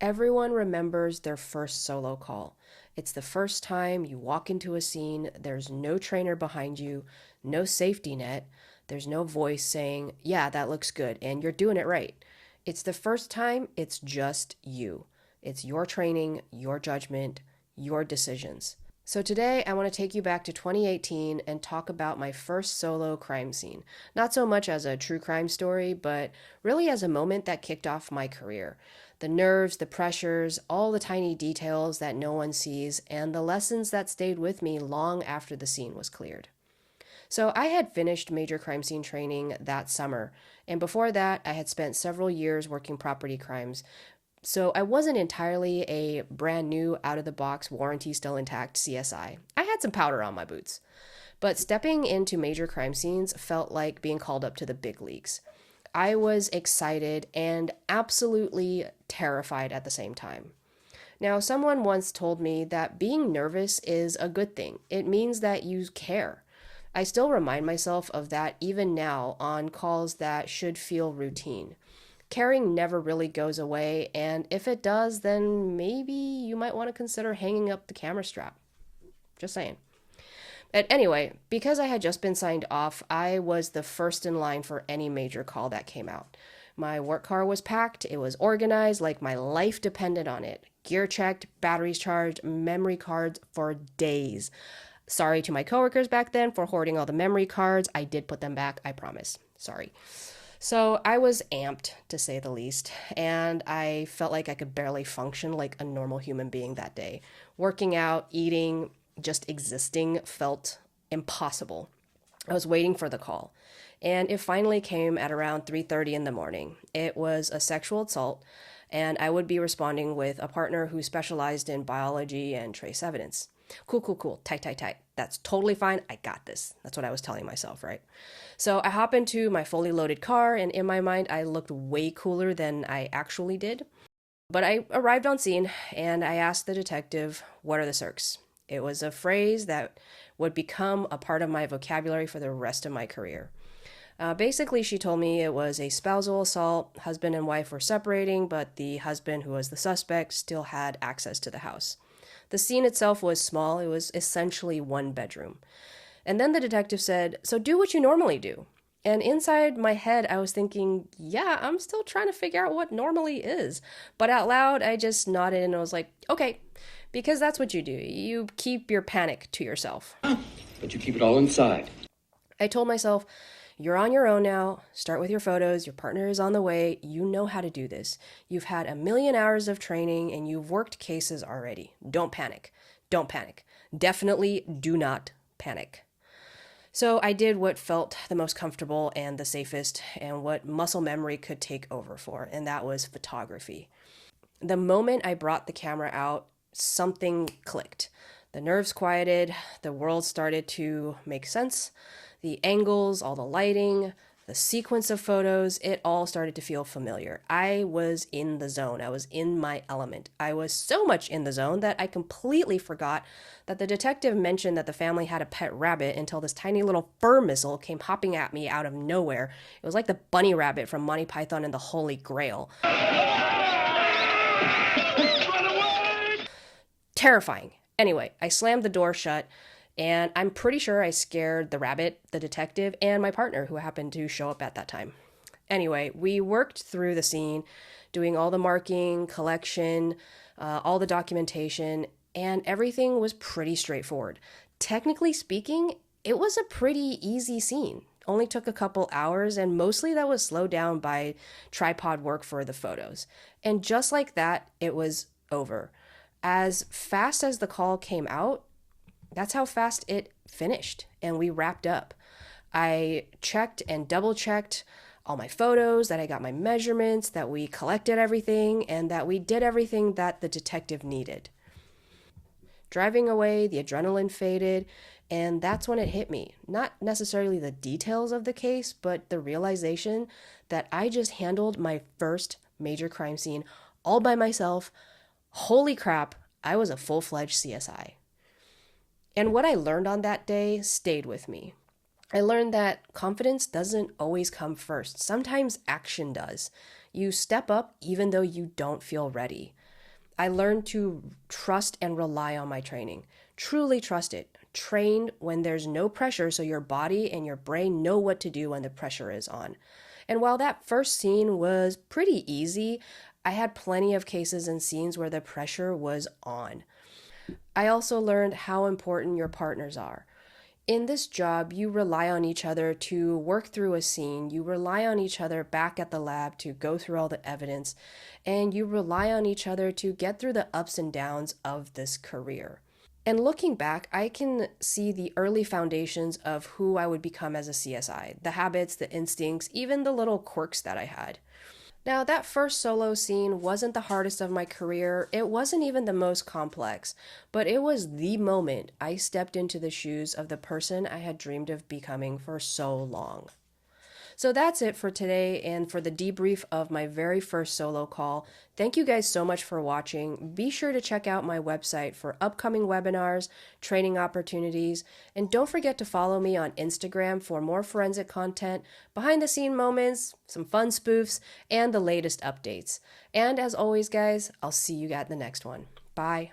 Everyone remembers their first solo call. It's the first time you walk into a scene, there's no trainer behind you, no safety net, there's no voice saying, yeah, that looks good, and you're doing it right. It's the first time it's just you. It's your training, your judgment, your decisions. So today I want to take you back to 2018 and talk about my first solo crime scene. Not so much as a true crime story, but really as a moment that kicked off my career. The nerves, the pressures, all the tiny details that no one sees, and the lessons that stayed with me long after the scene was cleared. So I had finished major crime scene training that summer, and before that I had spent several years working property crimes, so I wasn't entirely a brand new, out of the box, warranty still intact CSI. I had some powder on my boots. But stepping into major crime scenes felt like being called up to the big leagues. I was excited and absolutely terrified at the same time. Now, someone once told me that being nervous is a good thing. It means that you care. I still remind myself of that even now on calls that should feel routine. Caring never really goes away, and if it does, then maybe you might want to consider hanging up the camera strap. Just saying. But anyway, because I had just been signed off, I was the first in line for any major call that came out. My work car was packed, it was organized like my life depended on it. Gear checked, batteries charged, memory cards for days. Sorry to my coworkers back then for hoarding all the memory cards. I did put them back, I promise. Sorry. So I was amped, to say the least, and I felt like I could barely function like a normal human being that day. Working out, eating, just existing felt impossible. I was waiting for the call, and it finally came at around 3:30 in the morning. It was a sexual assault, and I would be responding with a partner who specialized in biology and trace evidence. Cool, cool, cool. Tight, tight, tight. That's totally fine. I got this. That's what I was telling myself, right? So I hop into my fully loaded car, and in my mind, I looked way cooler than I actually did. But I arrived on scene, and I asked the detective, what are the circs? It was a phrase that would become a part of my vocabulary for the rest of my career. Basically, she told me it was a spousal assault. Husband and wife were separating, but the husband, who was the suspect, still had access to the house. The scene itself was small. It was essentially one bedroom. And then the detective said, so do what you normally do. And inside my head, I was thinking, yeah, I'm still trying to figure out what normally is. But out loud, I just nodded and I was like, okay, because that's what you do. You keep your panic to yourself. But you keep it all inside. I told myself, you're on your own now. Start with your photos. Your partner is on the way. You know how to do this. You've had a million hours of training and you've worked cases already. Don't panic. Don't panic. Definitely do not panic. So I did what felt the most comfortable and the safest and what muscle memory could take over for, and that was photography. The moment I brought the camera out, something clicked. The nerves quieted, the world started to make sense. The angles, all the lighting, the sequence of photos, it all started to feel familiar. I was in the zone. I was in my element. I was so much in the zone that I completely forgot that the detective mentioned that the family had a pet rabbit until this tiny little fur missile came hopping at me out of nowhere. It was like the bunny rabbit from Monty Python and the Holy Grail. Terrifying. Anyway, I slammed the door shut, and I'm pretty sure I scared the rabbit, the detective, and my partner, who happened to show up at that time. Anyway, we worked through the scene, doing all the marking, collection, all the documentation, and everything was pretty straightforward. Technically speaking, it was a pretty easy scene. Only took a couple hours, and mostly that was slowed down by tripod work for the photos. And just like that, it was over. As fast as the call came out, that's how fast it finished, and we wrapped up. I checked and double checked all my photos, that I got my measurements, that we collected everything, and that we did everything that the detective needed. Driving away, the adrenaline faded, and that's when it hit me. Not necessarily the details of the case, but the realization that I just handled my first major crime scene all by myself. Holy crap, I was a full-fledged CSI. And what I learned on that day stayed with me. I learned that confidence doesn't always come first. Sometimes action does. You step up even though you don't feel ready. I learned to trust and rely on my training. Truly trust it. Train when there's no pressure so your body and your brain know what to do when the pressure is on. And while that first scene was pretty easy, I had plenty of cases and scenes where the pressure was on. I also learned how important your partners are. In this job, you rely on each other to work through a scene. You rely on each other back at the lab to go through all the evidence. And you rely on each other to get through the ups and downs of this career. And looking back, I can see the early foundations of who I would become as a CSI, the habits, the instincts, even the little quirks that I had. Now, that first solo scene wasn't the hardest of my career. It wasn't even the most complex, but it was the moment I stepped into the shoes of the person I had dreamed of becoming for so long. So that's it for today and for the debrief of my very first solo call. Thank you guys so much for watching. Be sure to check out my website for upcoming webinars, training opportunities, and don't forget to follow me on Instagram for more forensic content, behind the scene moments, some fun spoofs, and the latest updates. And as always, guys, I'll see you at the next one. Bye.